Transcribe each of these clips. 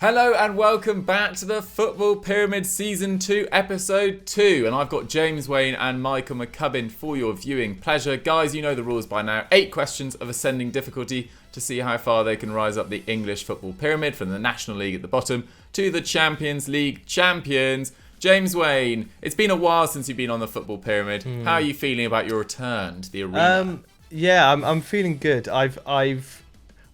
Hello and welcome back to the Football Pyramid Season 2, Episode 2. And I've got James Waine and Michael McCubs for your viewing pleasure. Guys, you know the rules by now. 8 questions of ascending difficulty to see how far they can rise up the English football pyramid from the National League at the bottom to the Champions League champions. James Waine, it's been a while since you've been on the Football Pyramid. How are you feeling about your return to the arena? I'm feeling good.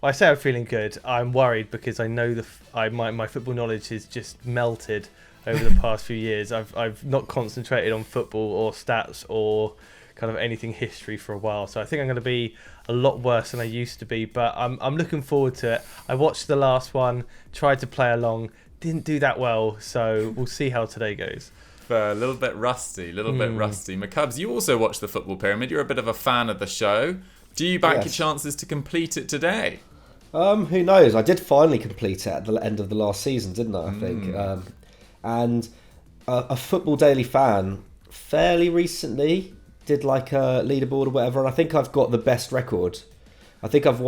I say I'm feeling good. I'm worried because I know my football knowledge has just melted over the past few years. I've not concentrated on football or stats or kind of anything history for a while. So I think I'm going to be a lot worse than I used to be. But I'm looking forward to it. I watched the last one, tried to play along, didn't do that well. So we'll see how today goes. A little bit rusty, McCubs, you also watch the Football Pyramid. You're a bit of a fan of the show. Do you back your chances to complete it today? Who knows? I did finally complete it at the end of the last season, didn't I? I think. And a Football Daily fan fairly recently did like a leaderboard or whatever, and I think I've got the best record. I think I've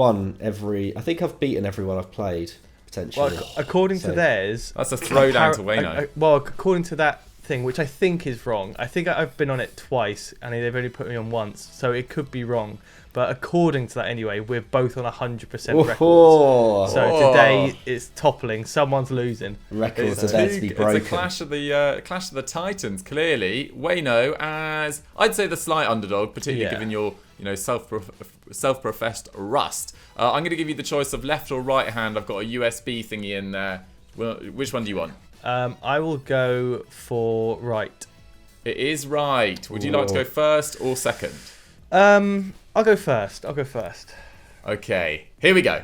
beaten everyone I've played, potentially. Well, according to theirs... That's a throwdown to Bueno. Well, according to that thing, which I think is wrong. I think I've been on it twice, and they've only put me on once, so it could be wrong. But according to that anyway, we're both on 100% records. So today it's toppling. Someone's losing. Records are there to be broken. It's a clash of the titans. Clearly, Bueno as I'd say the slight underdog, particularly given your self-professed rust. I'm going to give you the choice of left or right hand. I've got a USB thingy in there. Well, which one do you want? I will go for right. It is right. Would you like to go first or second? I'll go first. Okay, here we go.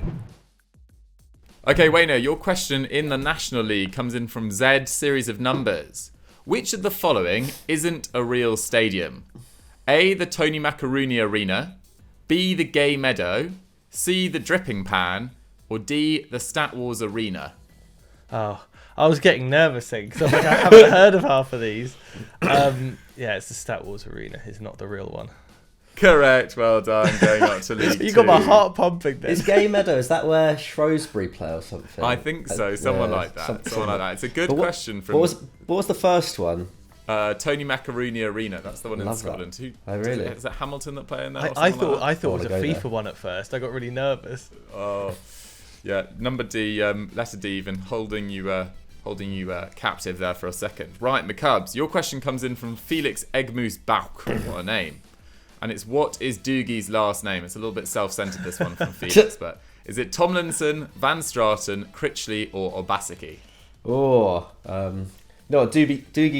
Okay, Bueno, your question in the National League comes in from Z, series of numbers. Which of the following isn't a real stadium? A, the Tony Macaroni Arena. B, the Gay Meadow. C, the Dripping Pan. Or D, the Stat Wars Arena. Oh, I was getting nervous then because I haven't heard of half of these. It's the Stat Wars Arena. It's not the real one. Correct, well done. Going up to League 2. You got my heart pumping then. Is Gay Meadow, is that where Shrewsbury play or something? I think so, someone like that. It's a good question from... What was the first one? Tony Macaroni Arena, that's the one in Scotland. Really? Is it Hamilton that play in there? I thought it was a FIFA one at first. I got really nervous. Oh, yeah. Number D, letter D, even holding you captive there for a second. Right, McCubs, your question comes in from Felix Egmoos Bauch. What a name. And it's, what is Doogie's last name? It's a little bit self-centered, this one from Felix, but is it Tomlinson, Van Straten, Critchley, or Obaseki? Doogie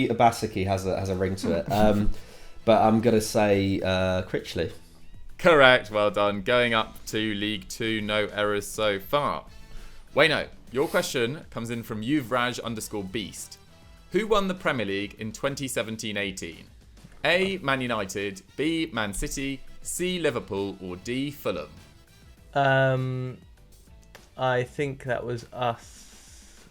Obaseki has a ring to it. But I'm going to say Critchley. Correct, well done. Going up to League 2, no errors so far. Bueno, your question comes in from Yuvraj_Beast. Who won the Premier League in 2017-18? A, Man United, B, Man City, C, Liverpool, or D, Fulham? I think that was us.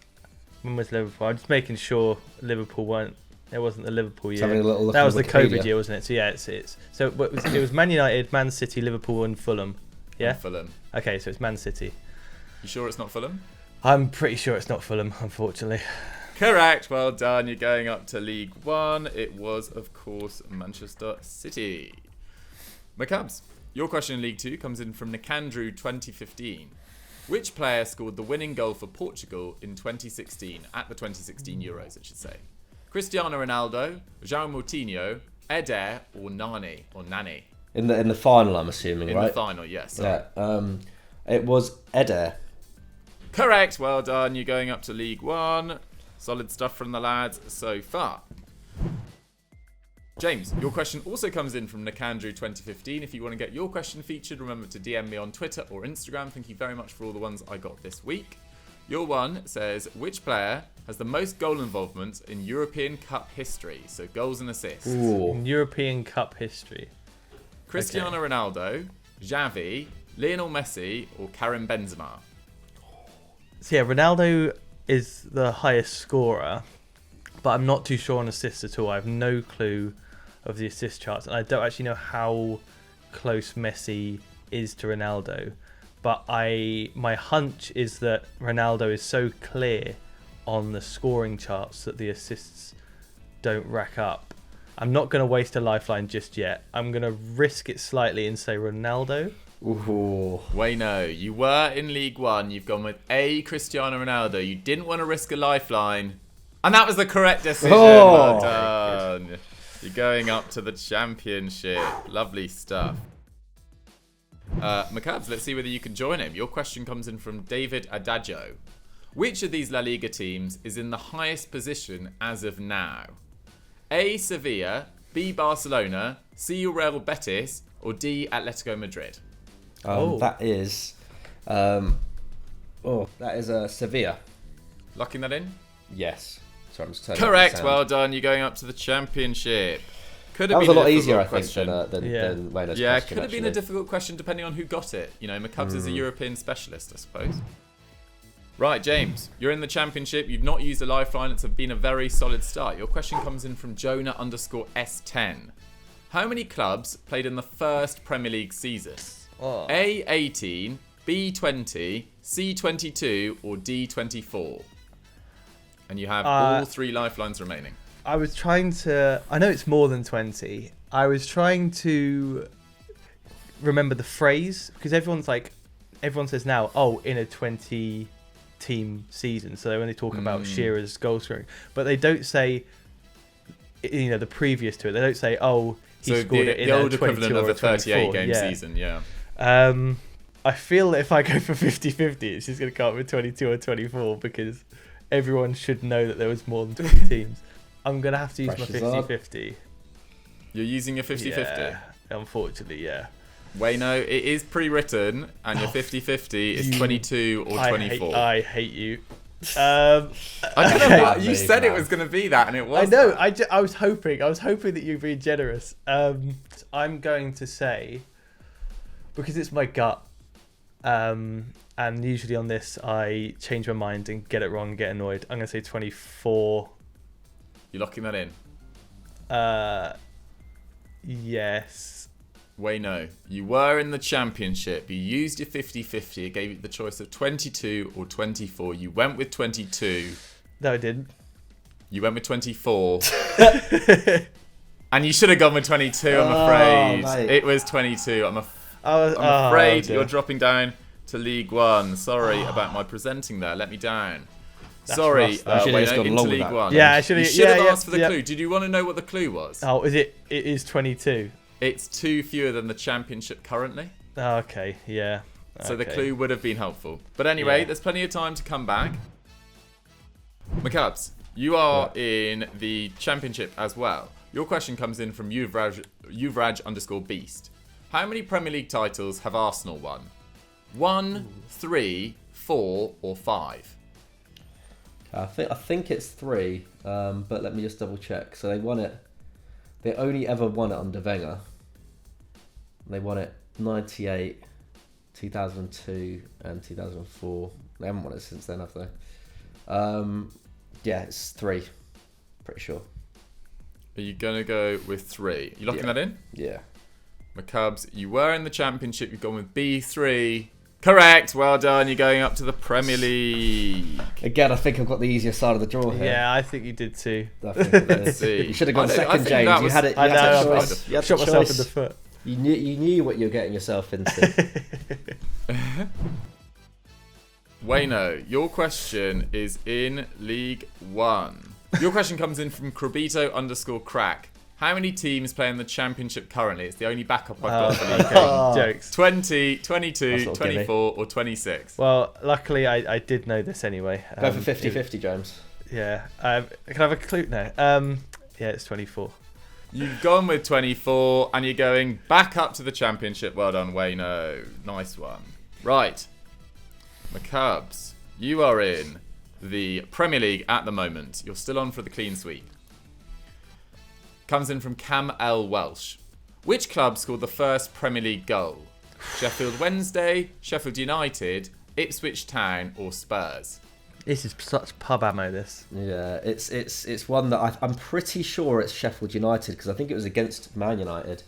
When was Liverpool? I'm just making sure Liverpool weren't. It wasn't the Liverpool year. That was the COVID year, wasn't it? So yeah, it's so it was Man United, Man City, Liverpool, and Fulham. Yeah. And Fulham. Okay, so it's Man City. You sure it's not Fulham? I'm pretty sure it's not Fulham, unfortunately. Correct, well done. You're going up to League 1. It was, of course, Manchester City. McCubs, your question in League 2 comes in from Nicandro 2015. Which player scored the winning goal for Portugal in 2016, at the 2016 Euros, I should say? Cristiano Ronaldo, João Moutinho, Eder, or Nani? In the final, I'm assuming, right? In the final, yes. Yeah. It was Eder. Correct, well done. You're going up to League 1. Solid stuff from the lads so far. James, your question also comes in from Nicandro 2015. If you want to get your question featured, remember to DM me on Twitter or Instagram. Thank you very much for all the ones I got this week. Your one says, which player has the most goal involvement in European Cup history? So goals and assists. Ooh. In European Cup history. Cristiano Ronaldo, Xavi, Lionel Messi, or Karim Benzema? So yeah, Ronaldo is the highest scorer, but I'm not too sure on assists at all. I have no clue of the assist charts, and I don't actually know how close Messi is to Ronaldo. but my hunch is that Ronaldo is so clear on the scoring charts that the assists don't rack up. I'm not going to waste a lifeline just yet. I'm going to risk it slightly and say Ronaldo. Ooh. Bueno, you were in League One. You've gone with A, Cristiano Ronaldo. You didn't want to risk a lifeline. And that was the correct decision. Oh. Well done. You're going up to the Championship. Lovely stuff. McCubs, let's see whether you can join him. Your question comes in from David Adagio. Which of these La Liga teams is in the highest position as of now? A, Sevilla, B, Barcelona, C, Real Betis, or D, Atletico Madrid? That is Sevilla. Locking that in? Yes. Sorry, I'm just turning Correct. up the sound. Well done. You're going up to the Championship. Could That have was been a lot difficult easier, I think, question. than Wayne's Yeah, it question, could have been a actually. difficult question depending on who got it. You know, McCubs is a European specialist, I suppose. Right, James, you're in the Championship. You've not used a lifeline. It's been a very solid start. Your question comes in from Jonah_S10. How many clubs played in the first Premier League season? A, 18, B, 20, C, 22, or D, 24? And you have all 3 lifelines remaining. I was trying to... I know it's more than 20. I was trying to remember the phrase, because everyone says now, in a 20-team season. So when they talk about Shearer's goal scoring, but they don't say, the previous to it. They don't say, he scored it in the a old 22 equivalent or of a 38-game yeah. season, yeah. I feel that if I go for 50-50, it's just going to come up with 22 or 24 because everyone should know that there was more than 20 teams. I'm going to have to use Pressure's my on. 50-50. You're using your 50-50? Yeah, unfortunately, yeah. Wayno, it is pre-written, and your 50-50 is 22 or 24. I hate you. I don't know what you said it was going to be that, and it was. I know. I was hoping that you'd be generous. I'm going to say, because it's my gut, and usually on this I change my mind and get it wrong and get annoyed. I'm going to say 24. You're locking that in? Yes. Wayno, you were in the Championship. You used your 50-50. It gave you the choice of 22 or 24. You went with 22. No, I didn't. You went with 24. And you should have gone with 22, I'm afraid. Mate. It was 22. I'm afraid you're dropping down to League One. Sorry about my presenting there. Let me down. Sorry, rough. I should've just Wayno, gone into along with League that. One. Yeah, I should You have. should have asked for the clue. Did you want to know what the clue was? Oh, is it? It is 22. It's 2 fewer than the Championship currently. Oh, okay, yeah. So the Okay. clue would have been helpful. But anyway, Yeah. there's plenty of time to come back. McCubs, you are in the Championship as well. Your question comes in from Yuvraj_Beast. How many Premier League titles have Arsenal won? 1, 3, 4, or 5? I think it's 3, but let me just double check. So they won it. They only ever won it under Wenger. They won it 98, 2002, and 2004. They haven't won it since then, have they? Yeah, it's 3. Pretty sure. Are you going to go with 3? You locking that in? Yeah. McCubs, you were in the Championship. You've gone with B3. Correct. Well done. You're going up to the Premier League. Again, I think I've got the easier side of the draw here. Yeah, I think you did too. I think it is. See. You should have I gone don't- I second, think James. that You was- had it. You I had know. the I choice. You had shot the myself choice. in the foot. You knew what you were getting yourself into. Wayno, your question is in League One. Your question comes in from Krabito_crack. How many teams play in the Championship currently? It's the only backup I've got for League One. Jokes. 20, That's 22, not a gimme. 24, or 26. Well, luckily I did know this anyway. Go for 50-50, James. Yeah. Can I have a clue? No. Yeah, it's 24. You've gone with 24, and you're going back up to the Championship. Well done, Wayno. Nice one. Right. McCubs, you are in the Premier League at the moment. You're still on for the clean sweep. Comes in from Cam L. Welsh. Which club scored the first Premier League goal? Sheffield Wednesday, Sheffield United, Ipswich Town, or Spurs? This is such pub ammo, this. Yeah, it's one that I'm pretty sure it's Sheffield United because I think it was against Man United,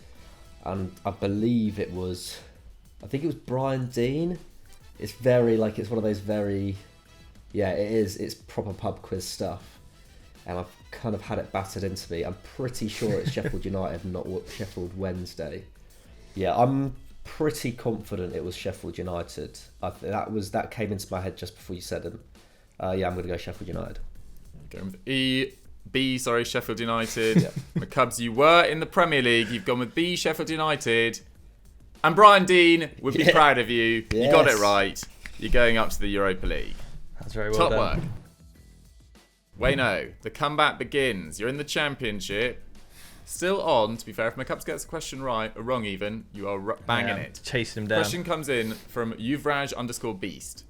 and I think it was Brian Dean it's very like it's one of those very, yeah, it is. It's proper pub quiz stuff, and I've kind of had it battered into me. I'm pretty sure it's Sheffield United, not Sheffield Wednesday. Yeah, I'm pretty confident it was Sheffield United. That came into my head just before you said it. Yeah, I'm going to go Sheffield United. Going with Sheffield United. Yeah. McCubs, you were in the Premier League. You've gone with B, Sheffield United. And Brian Dean would be proud of you. Yes. You got it right. You're going up to the Europa League. That's very well Top done. work. Bueno, the comeback begins. You're in the Championship. Still on, to be fair. If McCubs gets a question right, or wrong even, you are banging it. Chasing him down. Question comes in from Yuvraj_Beast.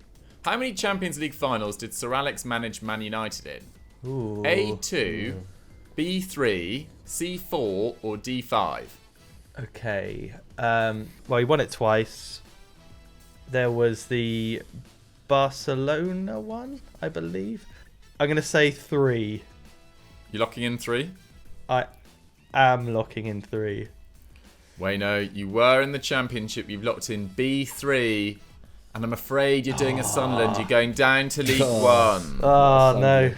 How many Champions League finals did Sir Alex manage Man United in? Ooh. A2, B3, C4, or D5? Okay. Well, he won it twice. There was the Barcelona one, I believe. I'm going to say 3. You're locking in 3? I am locking in 3. Bueno, you were in the Championship. You've locked in B3. And I'm afraid you're doing a Sunderland. You're going down to League One. Oh, no.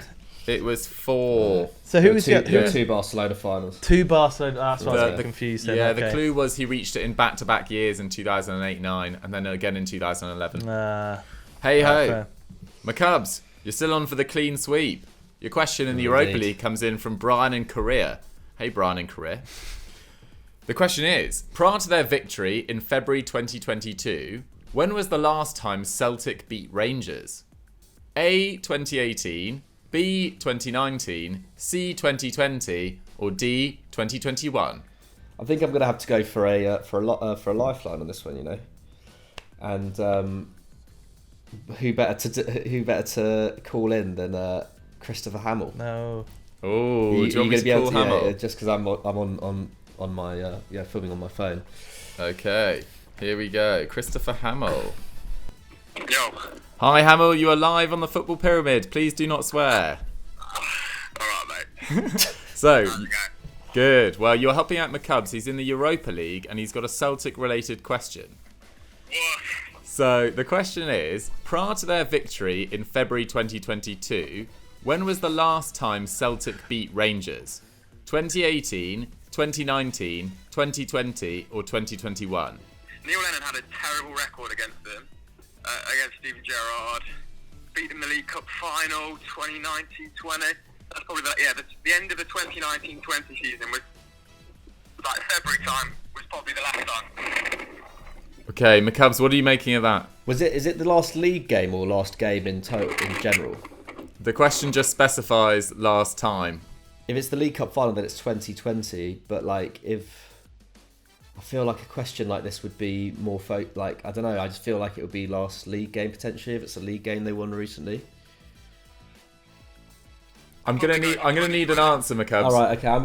It was 4. So who was the 2 Barcelona finals? 2 Barcelona. That's why I was confused then. Yeah, okay. The clue was he reached it in back-to-back years in 2008-9 and then again in 2011. Hey-ho. McCubs, you're still on for the clean sweep. Your question in the Europa League comes in from Brian in Korea. Hey, Brian in Korea. The question is, prior to their victory in February 2022, when was the last time Celtic beat Rangers? A, 2018, B, 2019, C, 2020, or D, 2021? I think I'm going to have to go for a lifeline on this one, you know. And who better to call in than Christopher Hamill? No. Oh, do you want me to call Hamill? Yeah, just because I'm on my filming on my phone. Okay, here we go. Christopher Hamill. Yo. Hi Hamill, you are live on the Football Pyramid. Please do not swear. Alright, mate. So, good. Well, you're helping out McCubs. He's in the Europa League and he's got a Celtic-related question. What? So, the question is, prior to their victory in February 2022, when was the last time Celtic beat Rangers? 2018, 2019, 2020, or 2021? Neil Lennon had a terrible record against them, against Steven Gerrard. Beat them in the League Cup final, 2019-20. That's probably the end of the 2019-20 season was like February time was probably the last time. Okay, McCubs, what are you making of that? Is it the last league game or last game in general? The question just specifies last time. If it's the League Cup final, then it's 2020. But like, if I feel like a question like this would be more I don't know. I just feel like it would be last league game potentially if it's a league game they won recently. I'm gonna need an answer, McCubs. All right, okay. I'm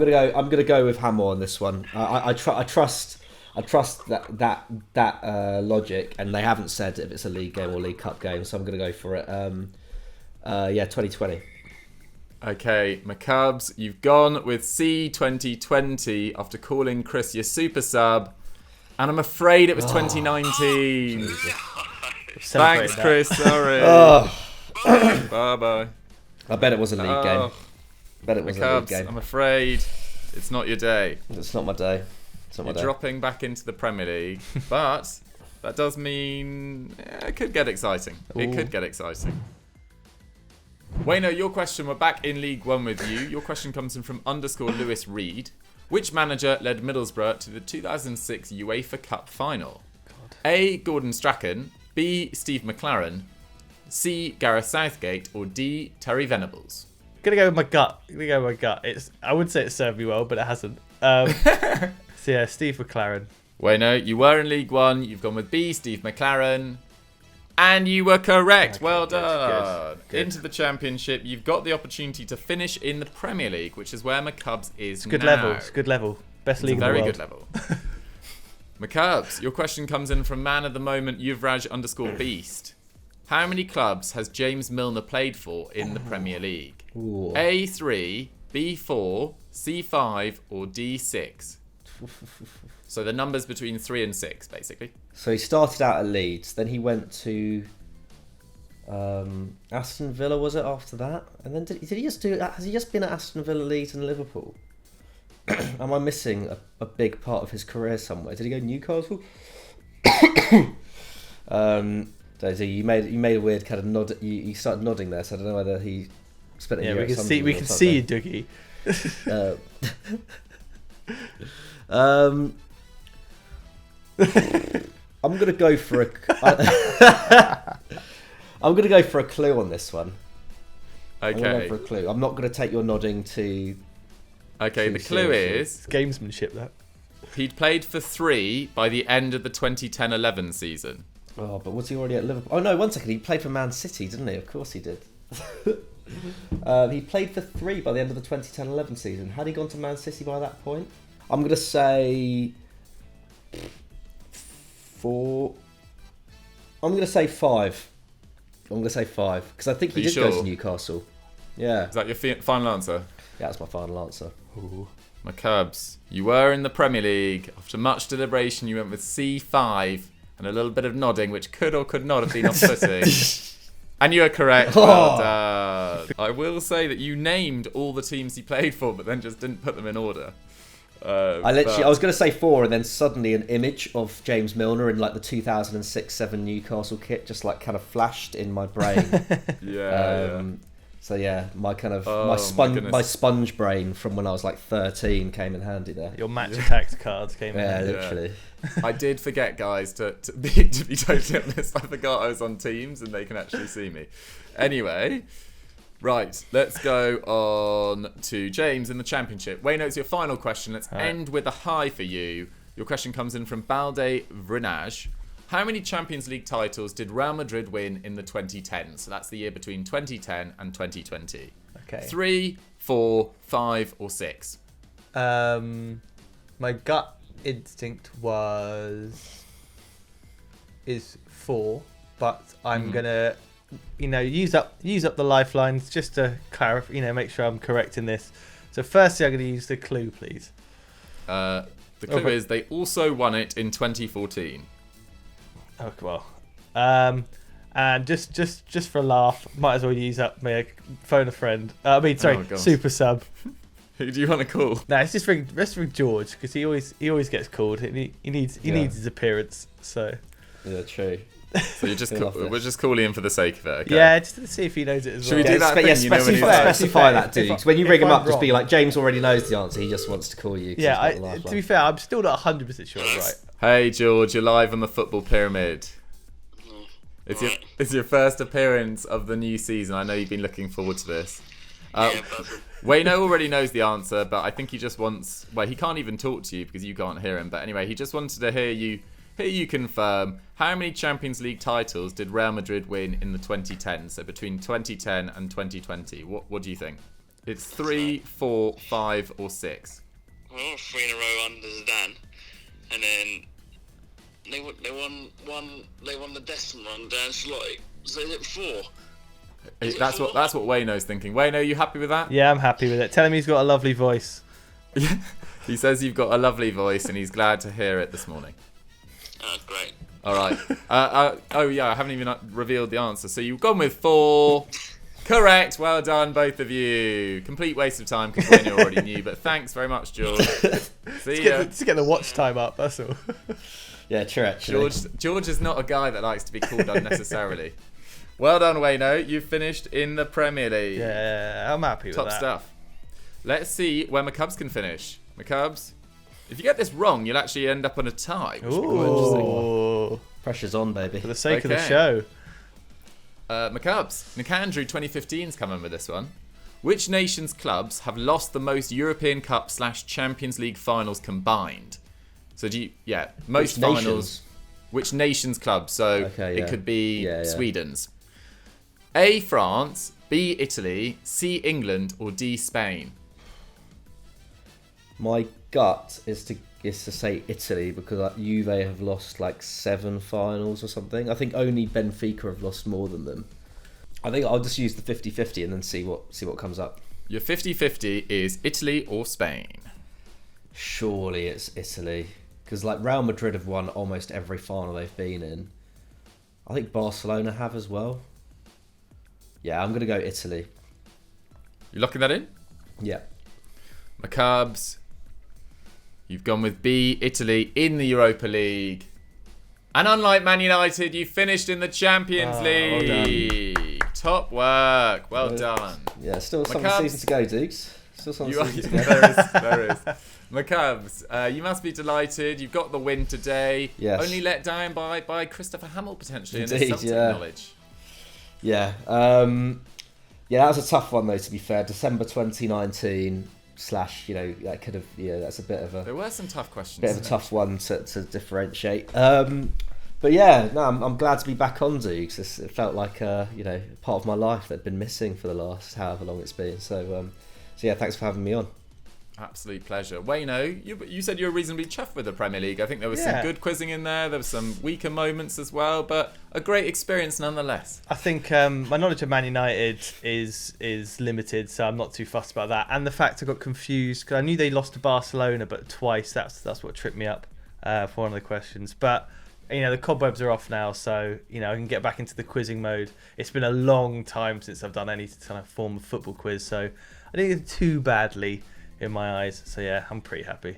gonna go with Hamill on this one. I trust that logic, and they haven't said if it's a league game or League Cup game, so I'm gonna go for it. 2020. Okay, McCubs, you've gone with C 2020 after calling Chris your super sub, and I'm afraid it was 2019. Thanks, Chris. Sorry. Bye bye. I bet it was a league game. Bet it was a league game. I'm afraid it's not your day. It's not my day. You're dropping back into the Premier League, but that does mean it could get exciting. Ooh. It could get exciting. Bueno, your question, we're back in League One with you. Your question comes in from _Lewis Reed. Which manager led Middlesbrough to the 2006 UEFA Cup final? God. A, Gordon Strachan, B, Steve McClaren, C, Gareth Southgate, or D, Terry Venables? I'm gonna go with my gut. I would say it served me well, but it hasn't. So yeah, Steve McClaren. Bueno, you were in League One. You've gone with B, Steve McClaren. And you were correct. Okay, well done. Good. Into the Championship. You've got the opportunity to finish in the Premier League, which is where McCubs is good now. level. It's good level. Best league in the world. Very good level. McCubs, your question comes in from man of the moment, Yuvraj_Beast. How many clubs has James Milner played for in the Premier League? Ooh. A3, B4, C5, or D6? So the numbers between 3 and 6, basically. So he started out at Leeds, then he went to Aston Villa, was it after that? And then did he just do? Has he just been at Aston Villa, Leeds, and Liverpool? Am I missing a big part of his career somewhere? Did he go to Newcastle? So you made a weird kind of nod. You started nodding there, so I don't know whether he spent a year. Yeah, we can see you, Dougie. I'm gonna go for I'm gonna go for a clue on this one. Okay. I'm gonna go for a clue. I'm not gonna take your nodding to. Okay, the clue is It's gamesmanship, that. he'd played for 3 by the end of the 2010-11 season. Oh, but was he already at Liverpool? Oh no, one second. He played for Man City, didn't he? Of course he did. He played for 3 by the end of the 2010-11 season. Had he gone to Man City by that point? I'm gonna say 4. I'm gonna say 5. Because I think he did go to Newcastle. Yeah. Is that your final answer? Yeah, that's my final answer. Ooh. McCubs, you were in the Premier League. After much deliberation, you went with C5 and a little bit of nodding, which could or could not have been off-putting. And you are correct. Well done. I will say that you named all the teams he played for, but then just didn't put them in order. I was going to say 4, and then suddenly an image of James Milner in like the 2006-7 Newcastle kit just like kind of flashed in my brain. Yeah. So yeah, my kind of my sponge brain from when I was like 13 came in handy there. Your match attacks cards came in. Yeah, literally. I did forget, guys, to be totally honest. I forgot I was on Teams and they can actually see me. Anyway, right, let's go on to James in the Championship. Wayne, it's your final question. Let's end with a high for you. Your question comes in from Balde Vrinaj. How many Champions League titles did Real Madrid win in the 2010s? So that's the year between 2010 and 2020. Okay. 3, 4, 5, or 6? My gut instinct is 4, but I'm gonna, use up the lifelines just to clarify, make sure I'm correct in this. So firstly, I'm gonna use the clue, please. The clue is they also won it in 2014. Oh well, and just for a laugh, might as well use up my phone a friend. Super sub. Who do you want to call? No, it's just ring George because he always gets called. He needs his appearance. So yeah, true. So we're just calling him for the sake of it. Okay? Yeah, just to see if he knows it as well. Should we do that thing? Specify that, dude. Because when you ring him up, just be like, James already knows the answer. He just wants to call you. Yeah, to be fair, I'm still not 100% sure I'm right. Hey George, you're live on the Football Pyramid. It's your first appearance of the new season. I know you've been looking forward to this. Wayne already knows the answer, but I think he just wants. Well, he can't even talk to you because you can't hear him. But anyway, he just wanted to hear you confirm how many Champions League titles did Real Madrid win in the 2010s? So between 2010 and 2020. What do you think? It's 3, 4, 5, or 6? Well, 3 in a row under Zidane. And then they won the Destin run down Slotty. So is it 4? That's what Wayno's thinking. Wayno, are you happy with that? Yeah, I'm happy with it. Tell him he's got a lovely voice. He says you've got a lovely voice and he's glad to hear it this morning. Oh, great. All right. I haven't even revealed the answer. So you've gone with 4. Correct. Well done, both of you. Complete waste of time because Wayne already knew. But thanks very much, George. See ya. Just get the watch time up. That's all. Yeah, true. Actually, George is not a guy that likes to be called unnecessarily. Well done, Wayno. You've finished in the Premier League. Yeah, I'm happy with that. Top stuff. Let's see where McCubs can finish. McCubs, if you get this wrong, you'll actually end up on a tie. Ooh. Pressure's on, baby. For the sake of the show. McCubs, Nicandrew 2015's coming with this one. Which nation's clubs have lost the most European Cup / Champions League finals combined? So most finals. Nations? Which nation's clubs? So it could be Sweden's. A, France, B, Italy, C, England, or D, Spain? My gut is to say Italy because Juve have lost like 7 finals or something. I think only Benfica have lost more than them. I think I'll just use the 50-50 and then see what comes up. Your 50-50 is Italy or Spain? Surely it's Italy because like Real Madrid have won almost every final they've been in. I think Barcelona have as well. Yeah, I'm going to go Italy. You locking that in? Yeah. McCubs, you've gone with B, Italy in the Europa League. And unlike Man United, you finished in the Champions League. Top work. Well done. Yeah, still some McCubs, season to go, Dukes. Still some season to go. There is. McCubs, you must be delighted. You've got the win today. Yes. Only let down by Christopher Hamill, potentially, in his Indeed, Celtic yeah. knowledge. Yeah. Yeah, that was a tough one, though, to be fair. December 2019 / that could have... Yeah, that's a bit of a... There were some tough questions. Bit of a tough one to differentiate. But yeah, no, I'm glad to be back on Dukes. It felt like part of my life that had been missing for the last however long it's been. So yeah, thanks for having me on. Absolute pleasure. Wayno, you said you were reasonably chuffed with the Premier League. I think there was some good quizzing in there. There were some weaker moments as well, but a great experience nonetheless. I think my knowledge of Man United is limited, so I'm not too fussed about that. And the fact I got confused because I knew they lost to Barcelona, but twice. That's what tripped me up for one of the questions. But the cobwebs are off now, so I can get back into the quizzing mode. It's been a long time since I've done any kind of form of football quiz, so I didn't do too badly in my eyes. So yeah, I'm pretty happy.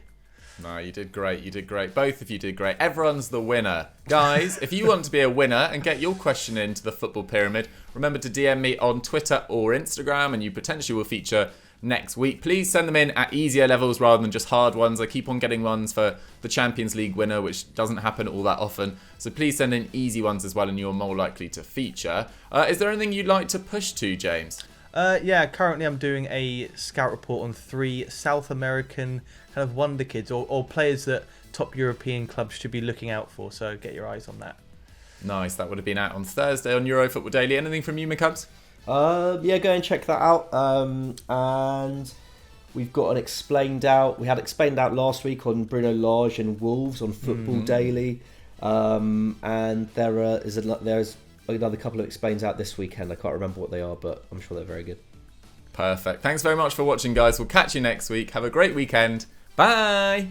No, you did great. You did great. Both of you did great. Everyone's the winner. Guys, if you want to be a winner and get your question into the Football Pyramid, remember to DM me on Twitter or Instagram and you potentially will feature next week. Please send them in at easier levels rather than just hard ones. I keep on getting ones for the Champions League winner, which doesn't happen all that often. So please send in easy ones as well and you're more likely to feature. Is there anything you'd like to push to, James? Yeah, currently I'm doing a scout report on 3 South American kind of wonder kids or players that top European clubs should be looking out for. So get your eyes on that. Nice. That would have been out on Thursday on Euro Football Daily. Anything from you, McCubs? Yeah, go and check that out. And we've got an explained out. We had explained out last week on Bruno Lage and Wolves on Football Daily. And there's another couple of explains out this weekend. I can't remember what they are, but I'm sure they're very good. Perfect. Thanks very much for watching, guys. We'll catch you next week. Have a great weekend. Bye.